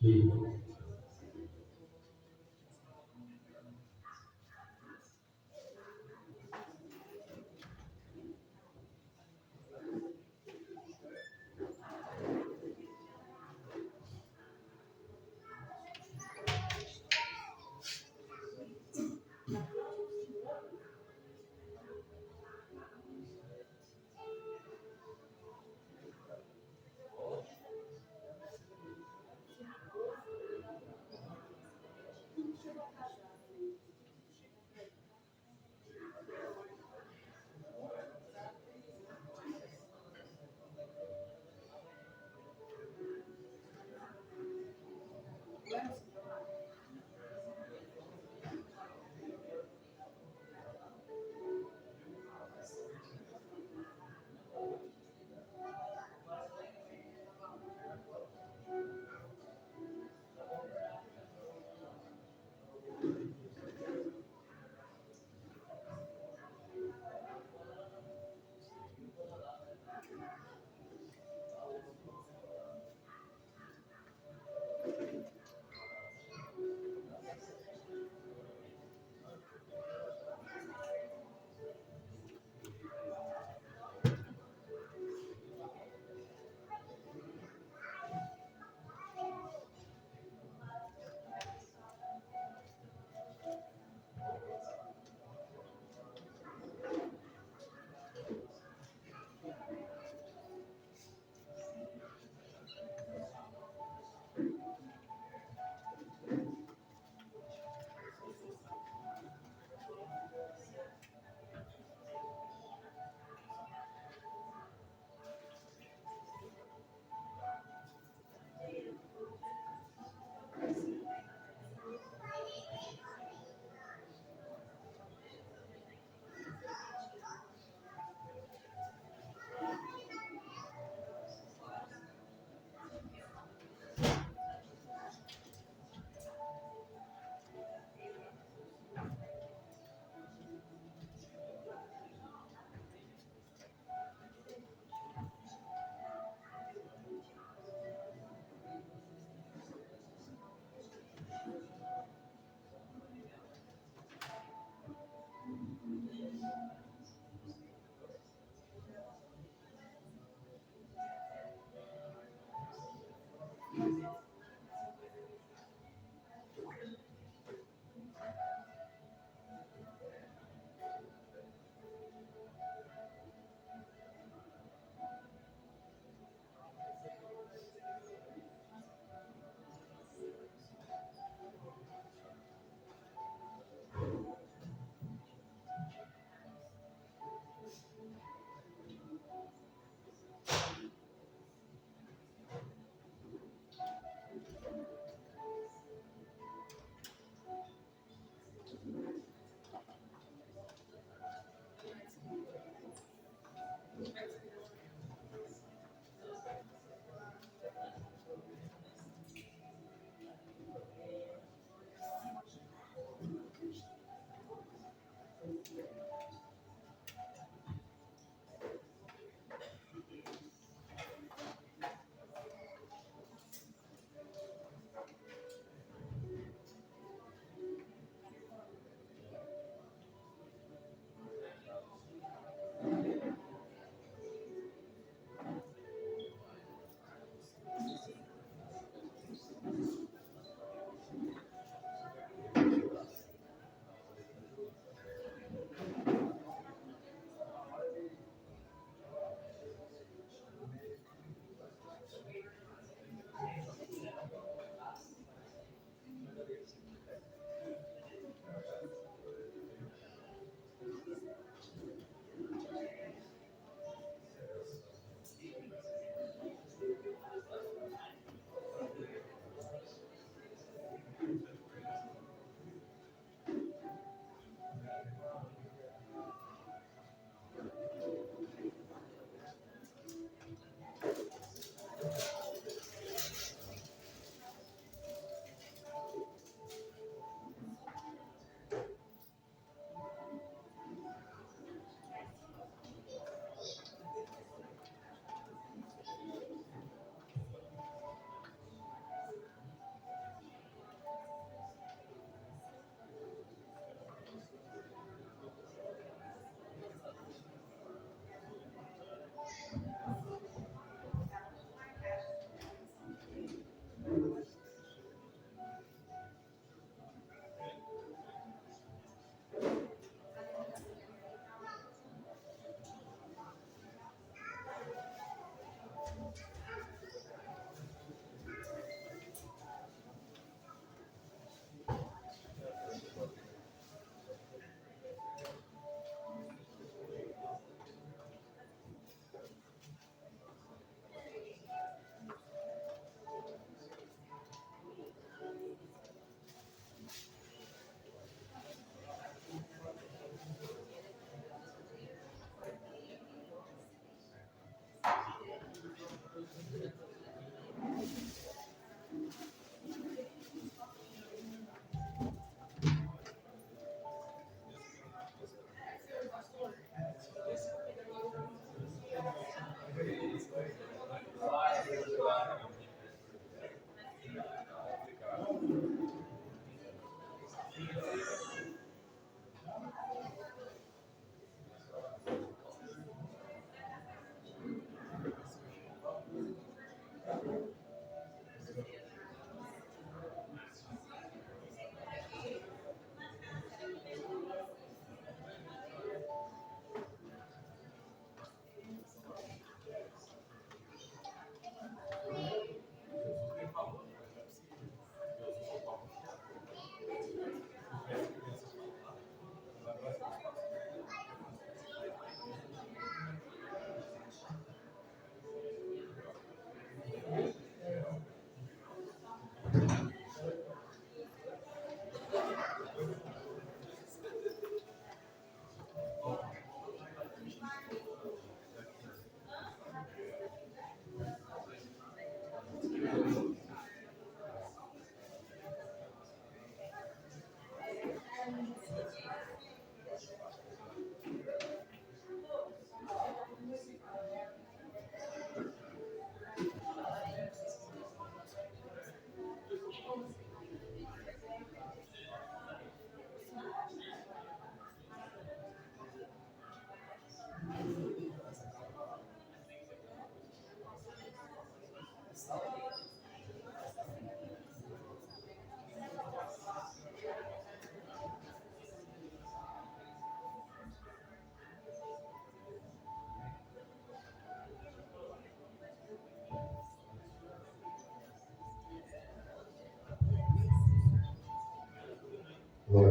Hum.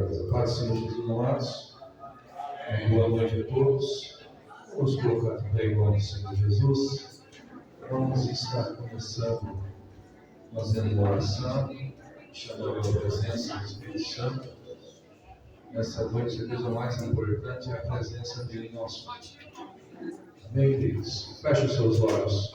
maravilhosa. Paz do Senhor Jesus, amados. Boa noite a todos. Vamos colocar também em nome do Senhor Jesus. Vamos estar começando, fazendo uma oração, chamando a presença do Espírito Santo. Nessa noite, a coisa mais importante é a presença dele em nosso meio. Amém, Deus? Feche os seus olhos.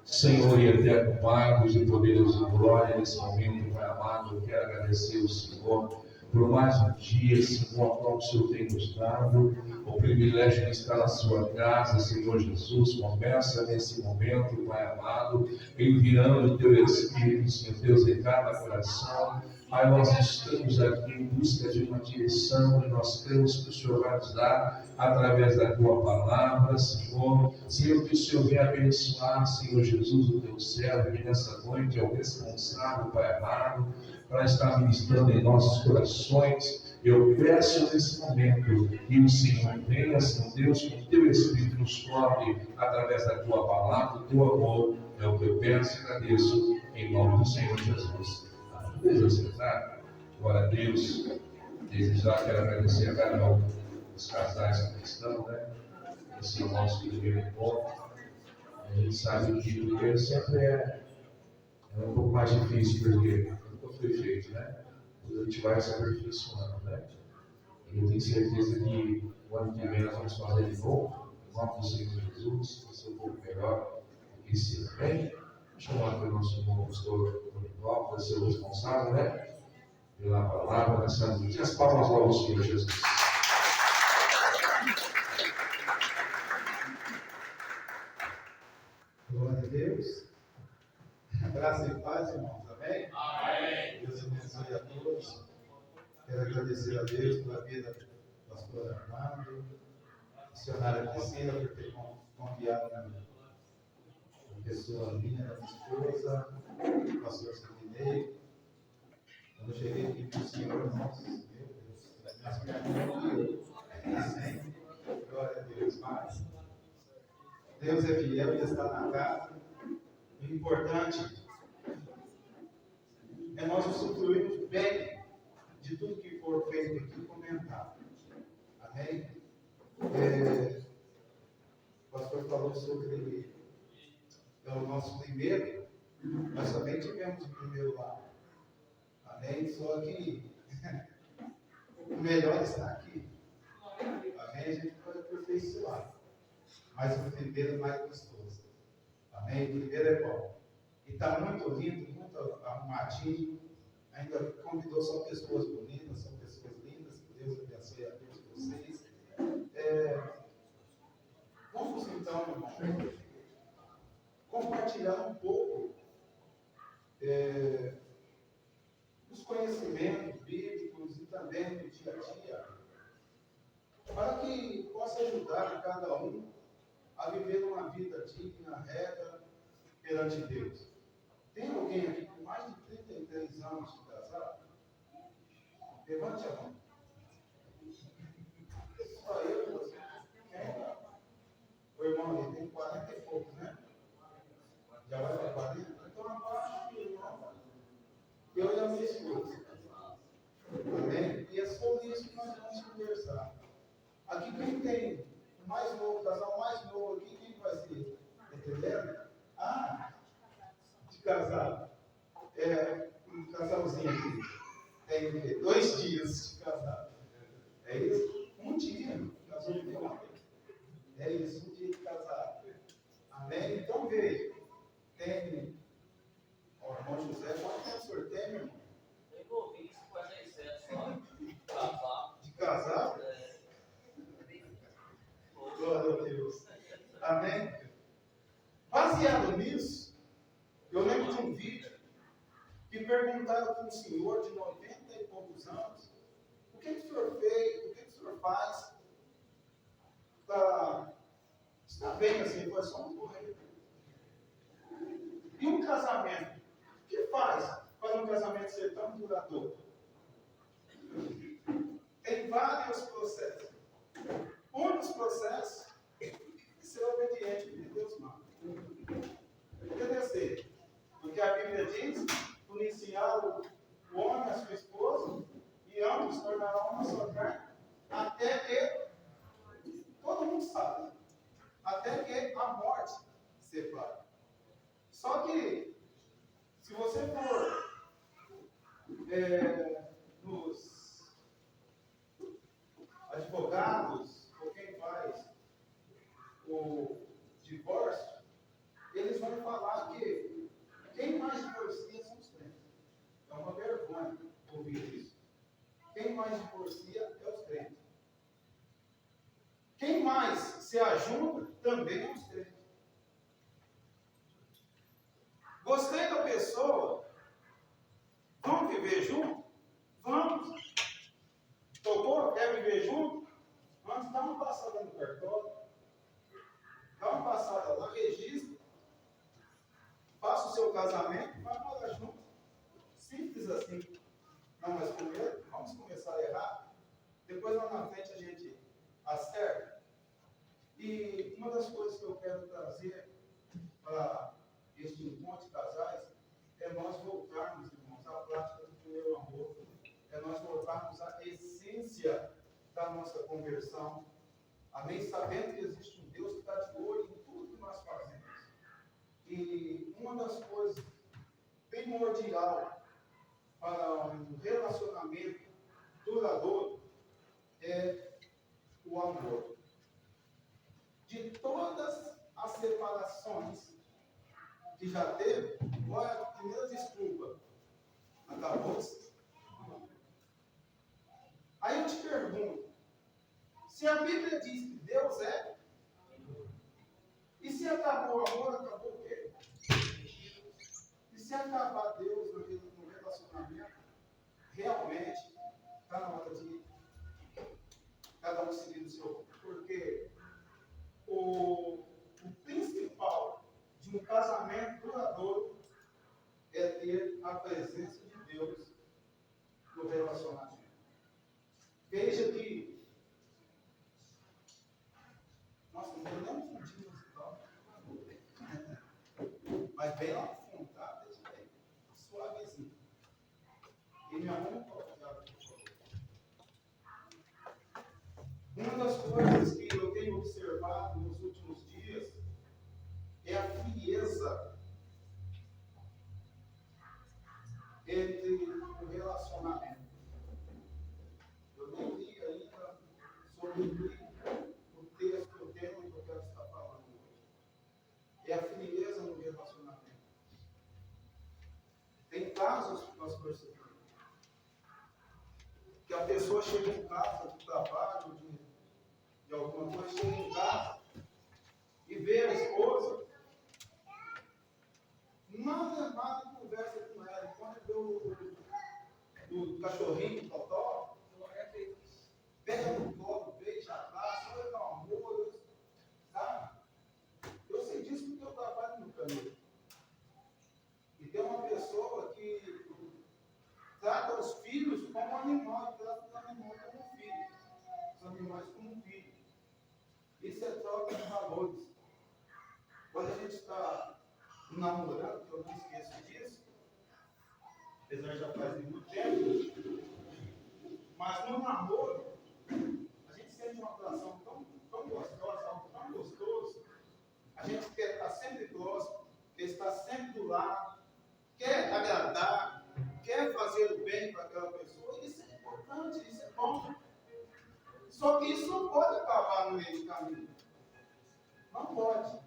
Senhor e eterno Pai, Deus de poderoso e glória, nesse momento, Pai amado, eu quero agradecer ao Senhor por mais um dia, Senhor, ao qual o Senhor tem nos dado, o privilégio de estar na sua casa, Senhor Jesus. Começa nesse momento, Pai amado, enviando o teu Espírito, Senhor Deus, em cada coração. Pai, nós estamos aqui em busca de uma direção e nós cremos que o Senhor vai nos dar através da tua palavra, Senhor. Senhor, que o Senhor venha abençoar, Senhor Jesus, o teu servo, que nessa noite é o responsável, Pai amado, para estar ministrando em nossos corações. Eu peço nesse momento que o Senhor venha, Senhor Deus, com o teu Espírito nos toque através da tua palavra, do teu amor. É o que eu peço e agradeço em nome do Senhor Jesus. Vamos acertar? Glória a Deus. Desde já quero agradecer a cada um dos casais que estão, né? Esse é o nosso primeiro encontro. A gente sabe que o primeiro sempre é um pouco mais difícil, porque nunca foi feito, né? A gente vai se aperfeiçoando, né? E eu tenho certeza que o ano que vem nós vamos fazer de novo, em nome do Senhor Jesus, vai ser um pouco melhor do que esse ano. Bem, chamar para o nosso irmão pastor Paulo, para ser o responsável, né? Pela palavra nessa noite. As palmas logo ao Senhor Jesus. Glória a Deus. Graça e paz, irmãos. Amém? Amém. Deus abençoe a todos. Quero agradecer a Deus pela vida do pastor Armando, missionária Priscila, por ter confiado na pessoa minha, da minha esposa, o pastor Sidney. Quando eu cheguei aqui para o Senhor, irmãos, meu Deus, minhas pernas não. Glória a Deus. Mas Deus é fiel e está na casa. O importante é nós usufruirmos bem de tudo que for feito aqui e comentado. Amém? O pastor falou sobre o nosso primeiro. Nós também tivemos o primeiro lá. Amém? Só que o melhor está aqui. Amém? A gente pode aperfeiçoar. Mas o primeiro é mais gostoso. Amém? O primeiro é bom. E está muito lindo, muito arrumadinho. Ainda convidou só pessoas bonitas, são pessoas lindas. Que Deus abençoe a todos vocês. Vamos então, irmão, compartilhar um pouco dos conhecimentos bíblicos e também do dia a dia, para que possa ajudar cada um a viver uma vida digna, reta, perante Deus. Tem alguém aqui com mais de 33 anos de casado? Levante a mão. Só eu e você. O irmão ele tem 40 e poucos, né? Já vai para 40? Então abaixo do irmão. Eu e a minha esposa. Amém? E é sobre isso que nós vamos conversar. Aqui quem tem o mais novo, o casal mais novo aqui, quem vai ser? Entendendo? De casado. Um casalzinho aqui. Tem 2 dias de casado. É isso? Um dia. Casou de ontem. É isso, um dia de casado. Amém? Então veja. Tem. O irmão José, quanto tempo o senhor tem, meu irmão? Eu envolvi 57 só. De casado? Glória a Deus. Amém? Baseado nisso, eu lembro de um vídeo que perguntaram para um senhor de 90 e poucos anos o que o senhor fez, o que o senhor faz para estar bem assim, foi só um correio. E um casamento? O que faz para um casamento ser tão duradouro? Tem vários processos. Um dos processos é ser obediente que Deus manda. Obedecer. Porque a Bíblia diz: policiar o homem, a sua esposa, e ambos tornarão nos advogados, ou quem faz o divórcio, eles vão falar que quem mais divorcia são os crentes. É uma vergonha ouvir isso. Quem mais divorcia é os crentes. Quem mais se ajuda também é os crentes. Gostei da pessoa, vamos viver junto? Vamos. Tocou? Quer viver junto? Vamos dar uma passada no cartório. Dá uma passada lá, registra. Faça o seu casamento e vai morar junto. Simples assim. Não, mas primeiro, vamos começar a errar. Depois lá na frente a gente acerta. E uma das coisas que eu quero trazer para este encontro de casais é nós voltarmos, irmãos, à prática do primeiro amor. É nós voltarmos à essência da nossa conversão. Amém? Sabendo que existe um Deus que está de olho em tudo que nós fazemos. E uma das coisas primordial para um relacionamento duradouro é o amor. De todas as separações que já teve, qual é a primeira desculpa? Acabou-se. Aí eu te pergunto, se a Bíblia diz que Deus é, e se acabou o amor, acabou o quê? E se acabar Deus no relacionamento, realmente está na hora de cada um seguir o seu rumo. Porque o principal de um casamento duradouro é ter a presença de Deus no relacionamento. Veja que nossa, não deu nem um fundinho musical. Mas bem lá no fundo, tá? Deixa bem suavezinho. E me arruma um pouco de água, por favor. Uma das coisas que eu tenho observado nos últimos dias é a frieza entre o relacionamento. Eu nem li ainda sobre o texto, o tema que eu quero estar falando hoje. É a frieza no relacionamento. Tem casos que nós percebemos que a pessoa chega em casa do trabalho, de alguma coisa, chega em casa e vê a esposa, nada conversa com ela. Quando vê o cachorrinho, o totó, pega no colo, beija, abraça, olha meu amor, sabe? Eu sei disso porque eu trabalho no caminho. E tem uma pessoa que trata os filhos como animal, e trata os animais como filho. Os animais como filho. Isso é troca de valores. Quando a gente está namorando, que eu não esqueço disso, apesar de já faz muito tempo, mas no namoro, a gente sente uma atração tão gostosa, algo tão gostoso. A gente quer estar sempre próximo, quer estar sempre do lado, quer agradar, quer fazer o bem para aquela pessoa. Isso é importante, isso é bom. Só que isso não pode acabar no meio do caminho. Não pode.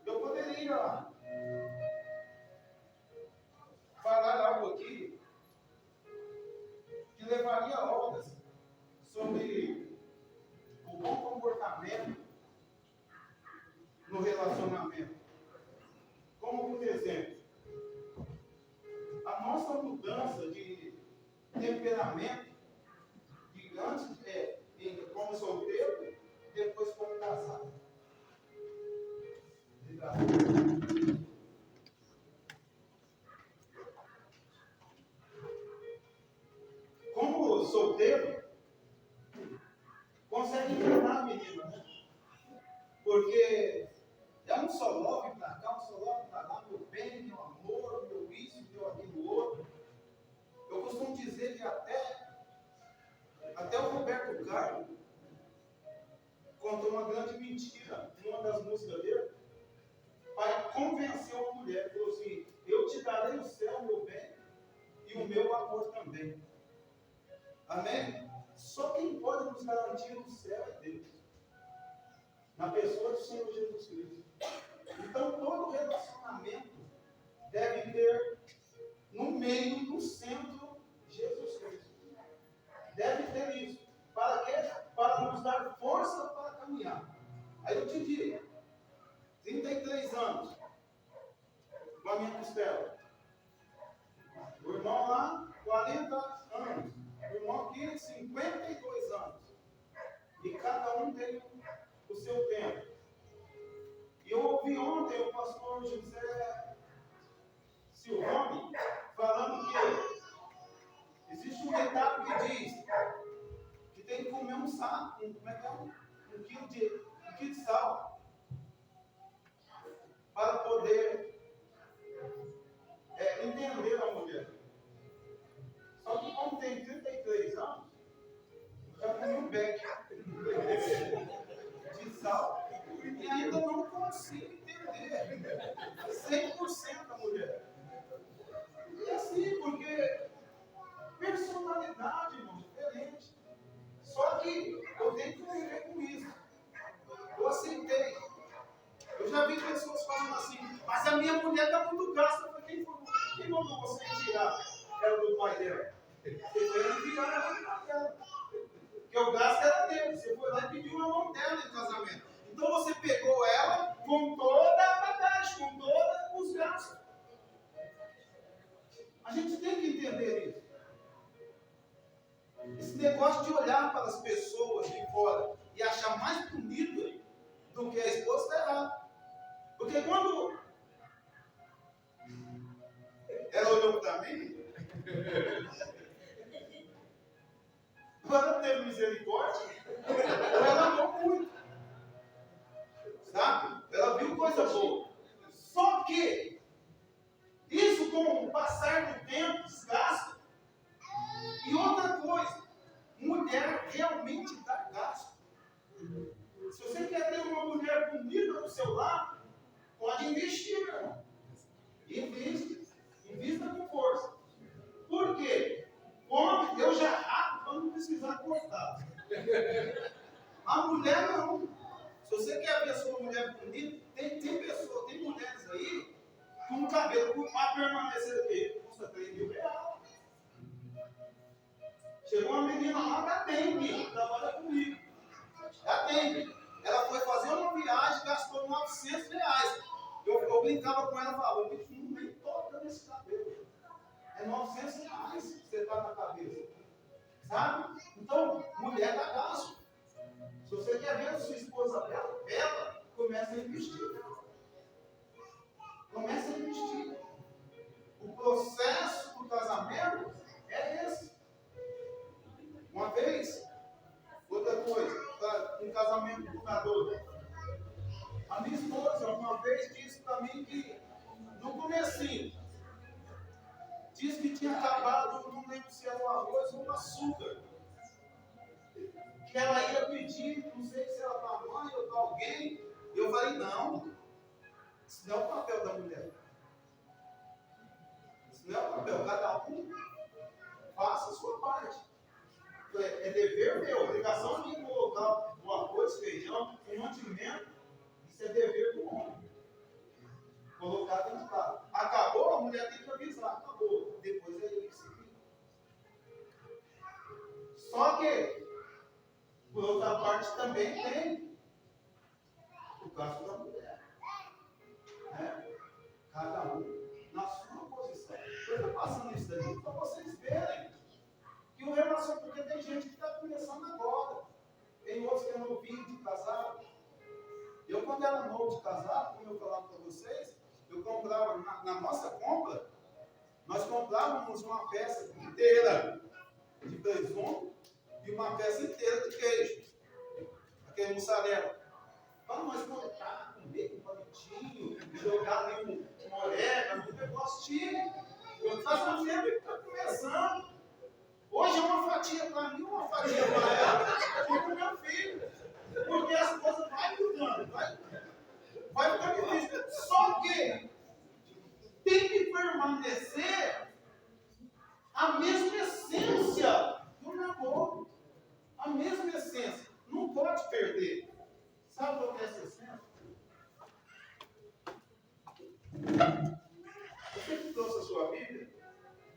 Eu poderia ir lá, falar algo aqui que levaria horas sobre o bom comportamento no relacionamento. Como, por exemplo, a nossa mudança de temperamento de antes como solteiro, depois como casado. Obrigado. Como solteiro, consegue enganar a menina, né? Porque é um só love para cá, um só love para lá, meu bem, meu amor, meu isso, meu aquilo outro. Eu costumo dizer que até o Roberto Carlos contou uma grande mentira numa das músicas dele para convencer uma mulher. Ele falou assim: eu te darei o céu, meu bem, e o meu amor também. Amém? Só quem pode nos garantir o céu é Deus. Na pessoa do Senhor Jesus Cristo. Então, todo relacionamento deve ter no meio, no centro, Jesus Cristo. Deve ter isso. Para quê? Para nos dar força para caminhar. Aí eu te digo, 33 anos, com a minha costela. O irmão lá, 40 anos. O irmão aqui, 52 anos. E cada um tem o seu tempo. E eu ouvi ontem o pastor José Silvone falando que existe um ditado que diz que tem que comer um saco, um quilo de sal para poder entender a mulher. Só que como tem 33 anos, já comi um beck de sal e ainda não consigo entender 100% a mulher. E assim, porque personalidade, irmão, diferente. Só que eu tenho que viver com isso. Eu aceitei. Eu já vi pessoas falando assim, mas a minha mulher está muito gasta. Eu falei, quem mandou você tirar ela do pai dela? Você foi tirar ela do pai dela. Porque o gasto era dele. Você foi lá e pediu a mão dela em casamento. Então você pegou ela com toda a bagagem, com todos os gastos. A gente tem que entender isso. Esse negócio de olhar para as pessoas de fora e achar mais bonito do que a esposa está errado. Porque quando ela olhou para mim, ela não teve misericórdia, ela amou muito. Sabe? Ela viu coisa boa. Só que isso, com o passar do tempo, desgasta. E outra coisa, mulher realmente dá gasto. Se você quer ter uma mulher bonita do seu lado, pode investir, meu irmão. Invista com força. Por quê? Homem, eu já rato para não precisar cortar. A mulher não. Se você quer ver a sua mulher bonita, tem mulheres aí com um cabelo para permanecer aqui, custa 3 mil reais. Chegou uma menina lá da Dengue, que trabalha comigo. Da Dengue. Ela foi fazer uma viagem, gastou 900 reais. Eu brincava com ela e falava, bicho, não nem toca nesse cabelo. É 900 reais que você está na cabeça. Sabe? Então, mulher dá gasto. Se você quer ver a sua esposa bela, comece a investir. Comece a investir. O processo do casamento é esse. Uma vez, outra coisa, um casamento duradouro. A minha esposa uma vez disse para mim que, no comecinho, disse que tinha acabado, não lembro se era o arroz ou o açúcar. Que ela ia pedir, não sei se era para a mãe ou para alguém. E eu falei, não, isso não é o papel da mulher. Isso não é o papel, cada um faça a sua parte. É dever meu, obrigação de colocar o arroz, feijão, um mantimento, isso é dever do homem. Colocar dentro de casa. Acabou, a mulher tem que avisar, acabou. Depois é ele que se vira. Só que, por outra parte, também tem o caso da mulher. Né? Cada um na sua posição. Eu estou passando isso daí para vocês verem que o relacionamento, porque tem gente que está começando agora. Tem outros que é novinho de casado. Eu, quando era novo de casado, como eu falava para vocês, eu comprava, na nossa compra, nós comprávamos uma peça inteira de presunto e uma peça inteira de queijo. Aquele mussarela. Para nós cortar, comer com palitinho, jogar ali um orégano, um negócio. Eu faço um tempo que está começando. Hoje é uma fatia para mim, uma fatia para ela, e para o meu filho. Porque as coisas vão mudando, vai ficando difícil. Só que tem que permanecer a mesma essência do namoro. A mesma essência. Não pode perder. Sabe qual é essa essência? Você que trouxe a sua Bíblia,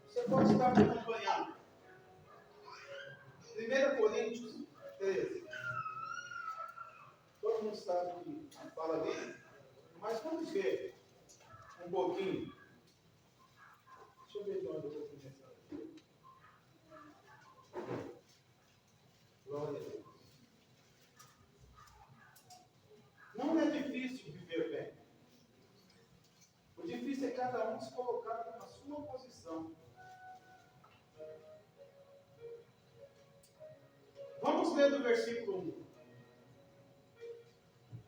você pode estar me acompanhando. 1 Coríntios 13. Todo mundo sabe que fala bem, mas vamos ver um pouquinho. Deixa eu ver de onde eu vou começar. Glória a Deus. Não é difícil viver bem. O difícil é cada um se colocar na sua posição. Vamos ler do versículo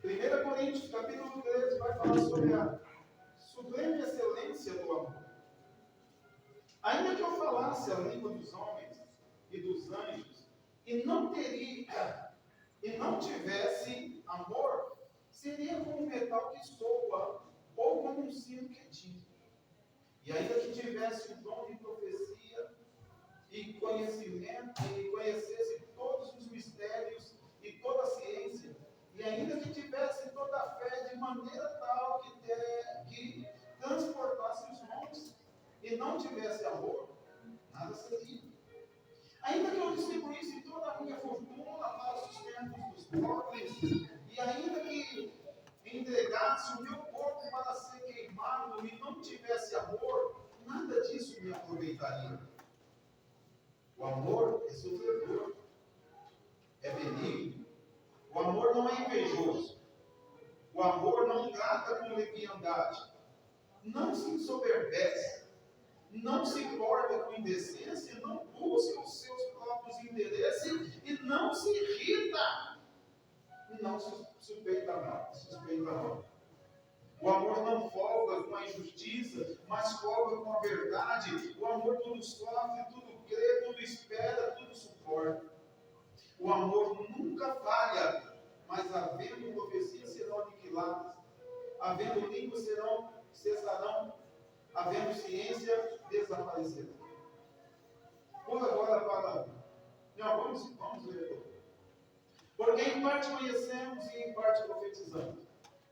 1. 1 Coríntios, capítulo 13, vai falar sobre a sublime excelência do amor. Ainda que eu falasse a língua dos homens e dos anjos, e não tivesse amor, seria como um metal que soa, ou como um sino que tira. E ainda que tivesse o dom de profecia e conhecimento, e conhecesse todos os mistérios e toda a ciência, e ainda que tivesse toda a fé de maneira tal que transportasse os montes, e não tivesse amor, nada seria. Ainda que eu distribuísse toda a minha fortuna para o sustento dos pobres, e ainda que entregasse o meu corpo para ser queimado e não tivesse amor, nada disso me aproveitaria. O amor é sofredor, é benigno. O amor não é invejoso. O amor não trata com leviandade. Não se ensoberbece. Não se porta com indecência. Não busca os seus próprios interesses. E não se irrita. Não se suspeita mal. O amor não folga com a injustiça, mas folga com a verdade. O amor tudo sofre, tudo crê, tudo espera, tudo suporta. O amor nunca falha, mas havendo profecias serão aniquiladas, havendo línguas cessarão, havendo ciência desaparecerá. Vamos agora para... Não, vamos ler. Porque em parte conhecemos e em parte profetizamos.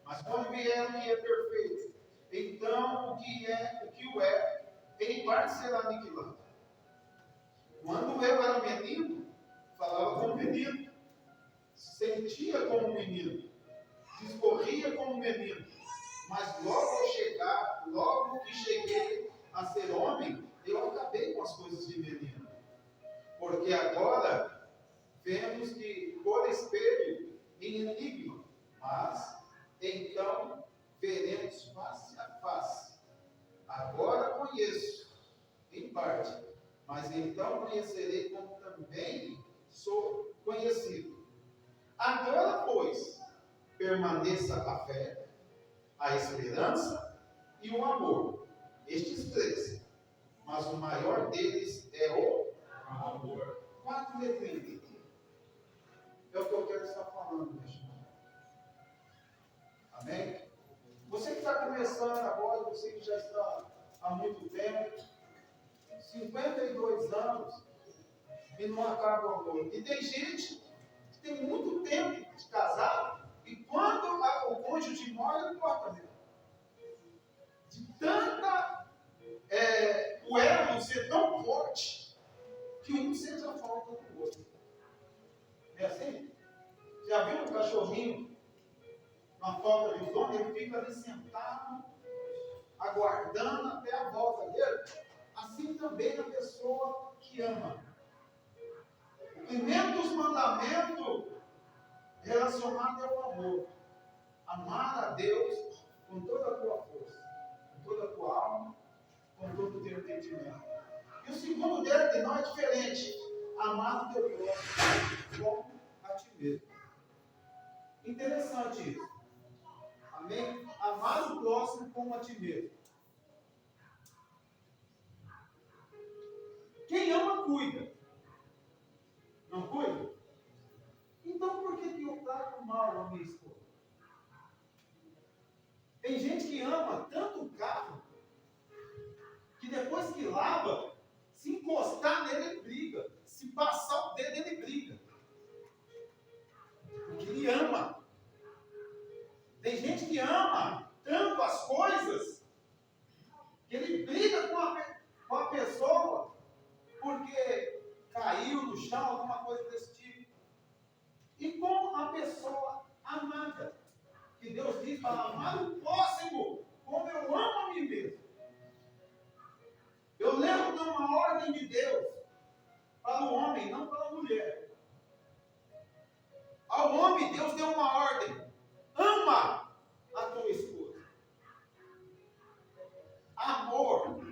Mas quando vier o que é perfeito, então o que o é, em parte será aniquilado. Quando eu era menino, falava como menino, sentia como menino, discorria como menino. Mas logo que cheguei a ser homem, eu acabei com as coisas de menino. Porque agora vemos que por espelho em enigma, mas então veremos face a face. Agora conheço, em parte, mas então conhecerei como também sou conhecido. Agora, pois, permaneça a fé, a esperança e o amor. Estes três. Mas o maior deles é o amor. 4 letrinhas. É o que eu quero estar falando, meus irmãos. Amém? Você que está começando agora, você que já está há muito tempo, 52 anos, e não acaba o amor. E tem gente que tem muito tempo de casado, e quando o cônjuge morre, não importa mesmo. De tanta o elo ser tão forte, que um sente a falta do outro. É assim? Já viu um cachorrinho na toca de dono, ele fica ali sentado, aguardando até a volta dele? Assim também a pessoa que ama. O primeiro dos mandamentos relacionado ao amor. Amar a Deus com toda a tua força, com toda a tua alma, com todo o teu entendimento. E o segundo dele não é diferente. Amar o teu próximo como a ti mesmo. Interessante isso. Amém? Amar o próximo como a ti mesmo. Quem ama, cuida. Não cuida? Então por que eu trato mal a minha esposa? Tem gente que ama tanto o carro, que depois que lava, se encostar fala, amar o próximo como eu amo a mim mesmo. Eu lembro de uma ordem de Deus para o homem, não para a mulher. Ao homem, Deus deu uma ordem: ama a tua esposa. Amor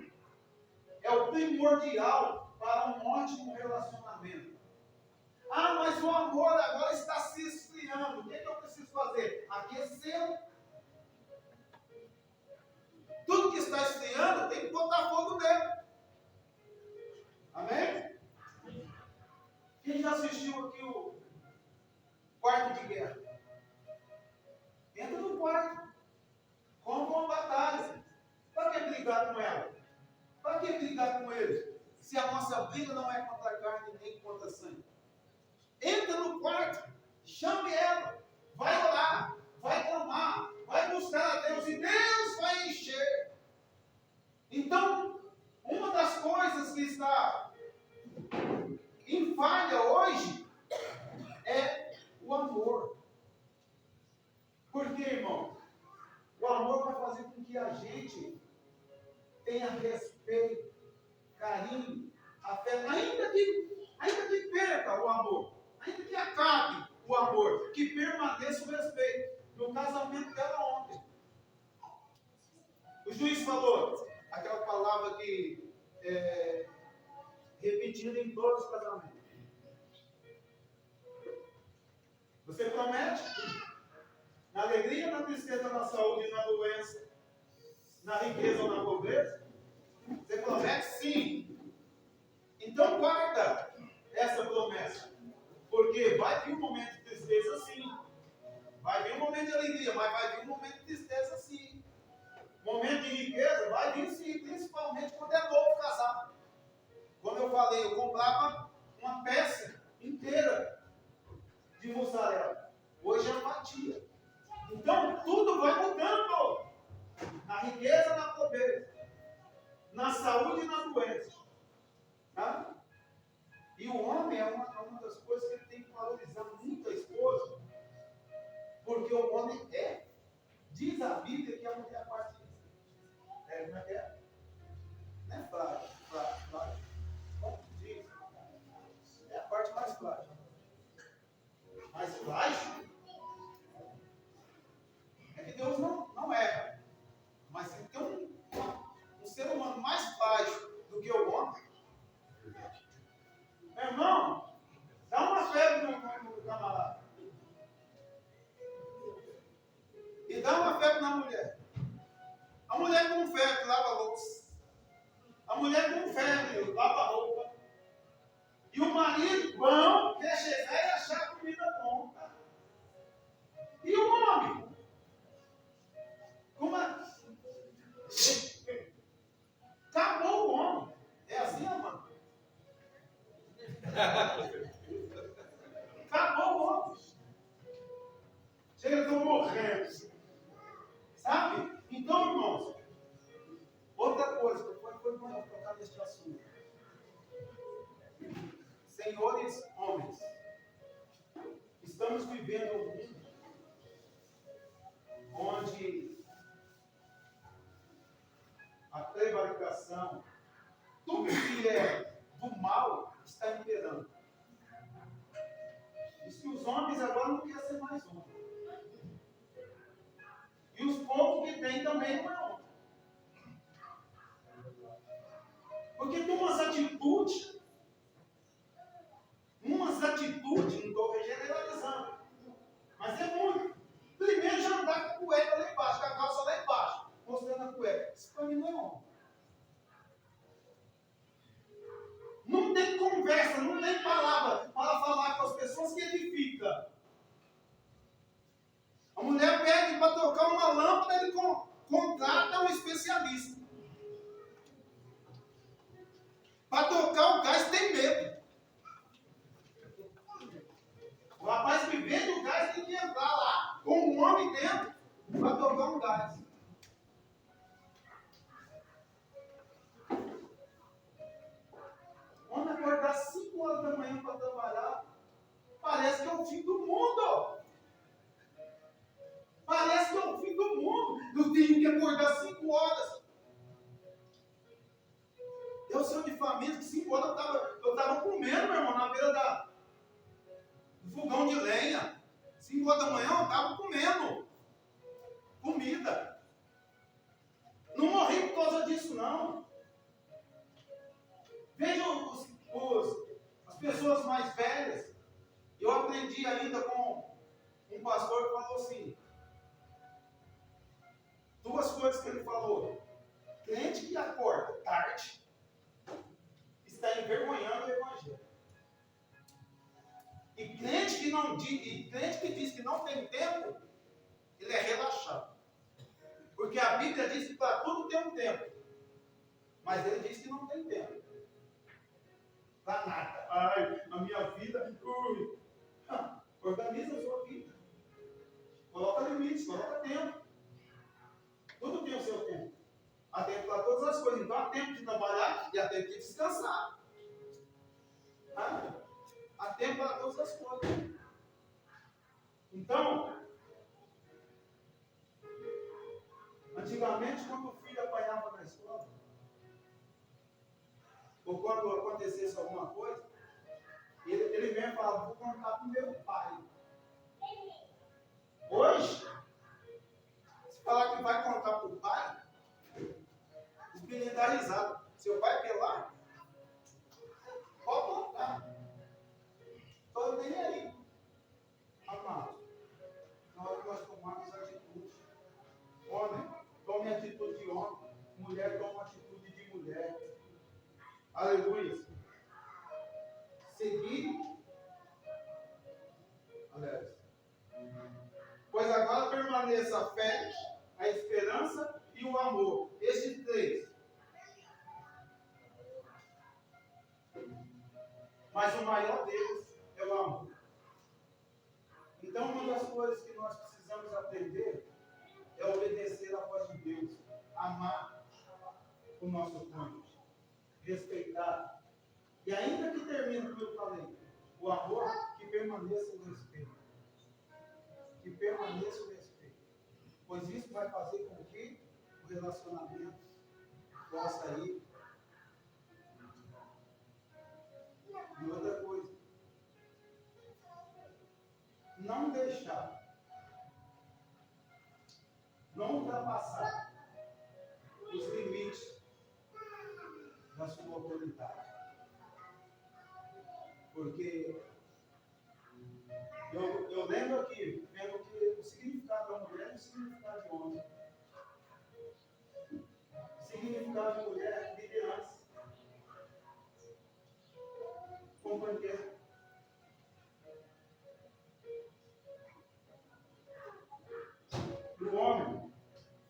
é o primordial para um ótimo relacionamento. Ah, mas o amor agora está se esfriando. O que eu preciso fazer? Aquecê-lo. Tudo que está esfriando tem que botar fogo nele. Amém? Quem já assistiu aqui o Quarto de Guerra? Entra no quarto. Compra uma batalha. Para que brigar com ela? Para que brigar com eles? Se a nossa briga não é contra a carne nem contra a sangue. Entra no quarto. Chame ela. Vai orar. Vai clamar. Vai buscar a Deus. E Deus vai encher. Então, uma das coisas que está em falha hoje é o amor. Por quê, irmão? O amor vai fazer com que a gente tenha respeito, carinho, afeto, ainda que perca o amor, ainda que acabe o amor, que permaneça o respeito. No casamento dela ontem, o juiz falou aquela palavra que repetida em todos os casamentos. Você promete? Na alegria, na tristeza, na saúde, na doença, na riqueza ou na pobreza? Você promete? Sim. Então guarda essa promessa. Porque vai vir um momento de tristeza, sim. Vai vir um momento de alegria, mas vai vir um momento de tristeza, sim. Momento de riqueza, vai vir sim, principalmente quando é novo casado. Como eu falei, eu comprava uma peça inteira de mussarela. Hoje é fatia. Então, tudo vai mudando. Na riqueza, na pobreza. Na saúde e na doença. Tá? E o homem é uma das coisas que ele tem que valorizar muito a esposa. Porque o homem diz a Bíblia que a mulher é a parte como é que é? Não é frágil. Como diz? É a parte mais frágil. Mais frágil? É que Deus não erra. Mas se tem um ser humano mais frágil do que o homem, meu irmão, dá uma febre no camarada. E dá uma febre na mulher. A mulher com febre lava a louça. A mulher com febre lava a roupa. E o marido bom quer chegar e achar a comida pronta. E o homem? Como é? Acabou o homem. É assim, mano? Acabou o homem. Chega, eu estou morrendo. Sabe? Então, irmãos, outra coisa, depois foi bom tocar neste assunto. Senhores homens, estamos vivendo um mundo onde a prevaricação, tudo que é do mal, está imperando. Diz que os homens agora não querem ser mais homens. E os poucos que tem também não é homem. Porque tem umas atitudes, não estou generalizando, mas é muito. Primeiro já andar com a cueca lá embaixo, com a calça lá embaixo, mostrando a cueca. Isso para mim não é homem. Não tem conversa, não tem palavra para falar com as pessoas que edifica. A mulher pede para trocar uma lâmpada, ele contrata um especialista. Para trocar o gás tem medo. O rapaz que vende o gás tem que entrar lá com um homem dentro para trocar um gás. Quando acordar 5 horas da manhã para trabalhar, parece que é o fim do mundo. Parece que é o fim do mundo. famílias que 5 horas eu estava comendo, meu irmão, na beira do fogão de lenha. 5 horas da manhã eu estava comendo comida. Não morri por causa disso, não. Vejam as pessoas mais velhas. Eu aprendi ainda com um pastor que falou assim, 2 coisas que ele falou. Crente que acorda tarde está envergonhando o Evangelho. E crente que diz que não tem tempo, ele é relaxado. Porque a Bíblia diz que para tudo tem um tempo. Mas ele diz que não tem tempo. Para nada. Ai, a minha vida. Organiza a sua vida. Coloca limites, coloca tempo. Tudo tem o seu tempo. Há tempo para todas as coisas. Então há tempo de trabalhar e há tempo de descansar. Há tempo para todas as coisas. Então, antigamente, quando o filho apanhava na escola, ou quando acontecesse alguma coisa, ele mesmo falava, vou contar para o meu pai. Hoje, se falar que vai contar para o pai, os meninos dão risada. Seu pai quer lá? Pode contar. Estou nem aí. Amado, na hora que nós tomarmos atitude, homem, tome atitude de homem, mulher, tome atitude de mulher. Aleluia. Seguir. Aliás. Pois agora permaneça a fé, a esperança e o amor. Esses 3. Mas o maior deles é o amor. Então, uma das coisas que nós precisamos aprender é obedecer à voz de Deus, amar o nosso cônjuge, respeitar. E ainda que termine, como eu falei, o amor, que permaneça o respeito. Que permaneça o respeito. Pois isso vai fazer com que o relacionamento possa ir. E outra coisa, não deixar, não ultrapassar os limites da sua autoridade. Porque eu lembro aqui, vendo que o significado da mulher é o significado de homem. O significado de mulher é liderança. Companheiro. Do homem,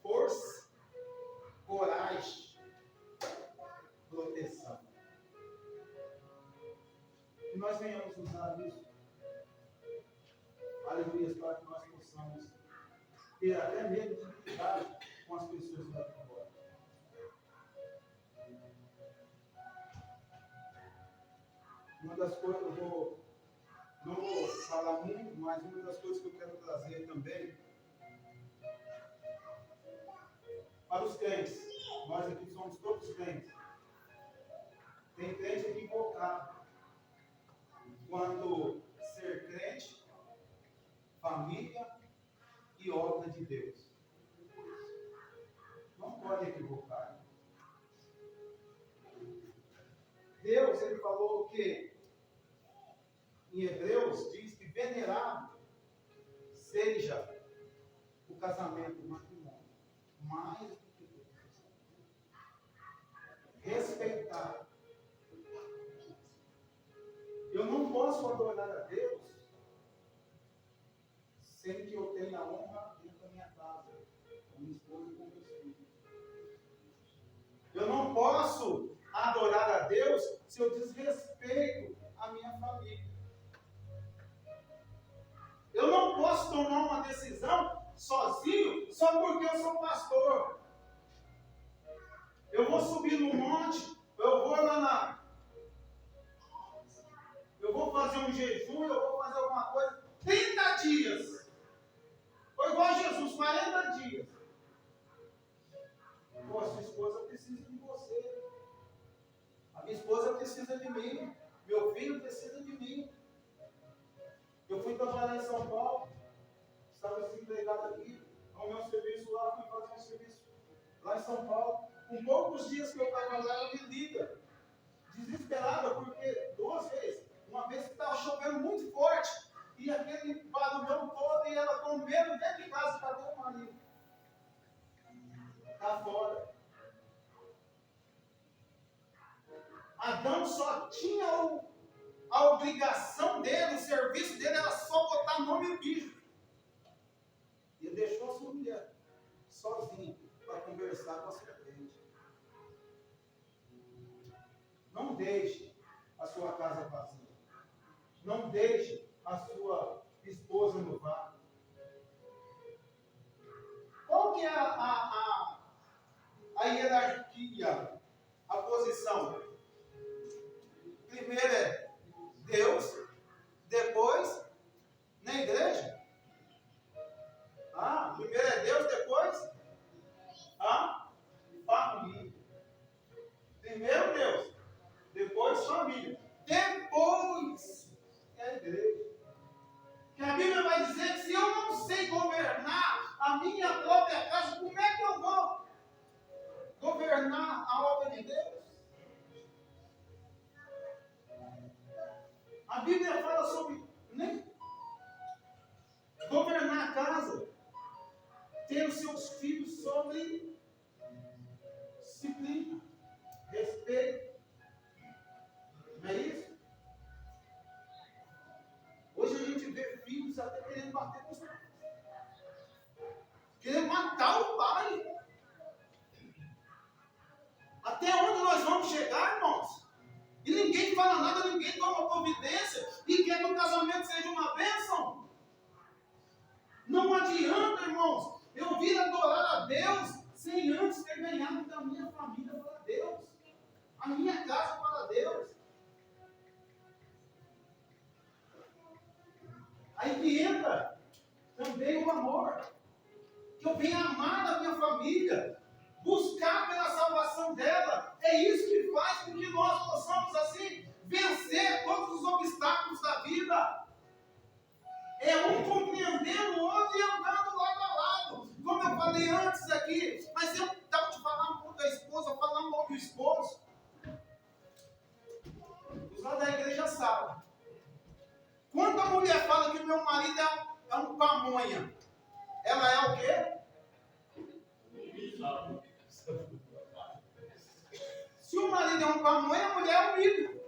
força, coragem, proteção. Que nós venhamos usar isso, aleluia, para que nós possamos ter até medo de lidar com as pessoas lá fora. Uma das coisas, não vou falar muito, mas uma das coisas que eu quero trazer também para os crentes. Nós aqui somos todos crentes. Tem crente equivocado quando ser crente, família e obra de Deus. Não pode equivocar. Deus, ele falou que em Hebreus diz que venerado seja o casamento, o matrimônio, mais do que Deus. Respeitar. Eu não posso adorar a Deus sem que eu tenha honra dentro da minha casa, com minha esposa e com meus filhos. Eu não posso adorar a Deus se eu desrespeito a minha família. Eu não posso tomar uma decisão sozinho só porque eu sou pastor. Eu vou subir no monte, eu vou eu vou fazer um jejum, eu vou fazer alguma coisa, 30 dias. Ou igual a Jesus, 40 dias. Pô, a sua esposa precisa de você. A minha esposa esposa precisa de mim. Meu filho precisa de mim. Eu fui trabalhar em São Paulo. Estava desempregado aqui. Ao meu serviço lá, fui fazer um serviço lá em São Paulo. Com poucos dias que eu estava lá, ela me liga. Desesperada, porque 2 vezes. Uma vez que estava chovendo muito forte. E aquele barulhão todo, e ela com medo dentro de casa, cadê o marido? Está fora. Adão só tinha a obrigação dele, o serviço dele era só botar nome no bicho. E ele deixou a sua mulher sozinha para conversar com a serpente. Não deixe a sua casa vazia. Não deixe a sua esposa no vácuo. Qual que é a hierarquia, a posição? Primeiro é Deus, depois na igreja. Primeiro é Deus, depois família. Primeiro Deus, depois família, depois é a igreja. Que a Bíblia vai dizer que se eu não sei governar a minha própria casa, como é que eu vou governar a obra de Deus? A Bíblia fala sobre governar a casa, ter os seus filhos sobre disciplina, respeito. Não é isso? Hoje a gente vê filhos até querendo bater com os pais, querendo matar o pai. Até onde nós vamos chegar, irmãos? E ninguém fala nada, ninguém toma providência e quer que o casamento seja uma bênção. Não adianta, irmãos, eu vir adorar a Deus sem antes ter ganhado da minha família para Deus, a minha casa para Deus. Aí que entra também o amor, que eu venha amar a minha família, buscar pela salvação dela. É isso que faz com que nós possamos assim vencer todos os obstáculos da vida. É um compreendendo o outro e andando lado a lado. Como eu falei antes aqui, mas eu estava te falando um pouco da esposa, falando um pouco do esposo. Os lá da igreja sabem. Quando a mulher fala que meu marido é um pamonha, ela é o quê? Se o marido é um pamonha, a mulher é um milho.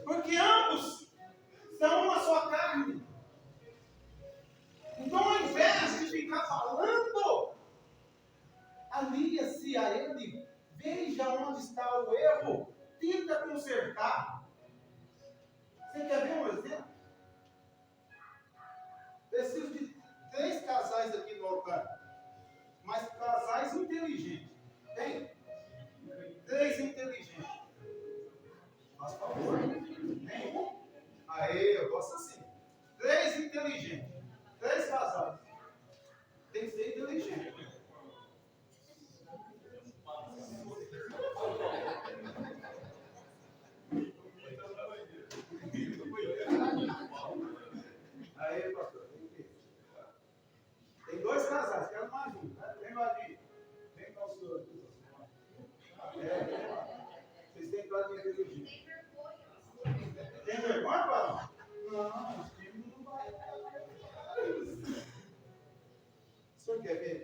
Porque ambos são uma só carne. Então, ao invés de ficar falando, alia-se a ele, veja onde está o erro, tenta consertar. Você quer ver um exemplo? Preciso de 3 casais aqui no altar, mas casais inteligentes. Tem? 3 inteligentes. Faz favor. Nenhum? Aê, eu gosto assim. 3 inteligentes. 3 casais. Tem que ser inteligente. Aê, pastor. Tem 2 casais, quero mais um. Vem, Vadinho. Vem cá o senhor. Vocês têm cara de inteligente. Tem vergonha, Paulo? Não, o time não vai. O senhor quer ver?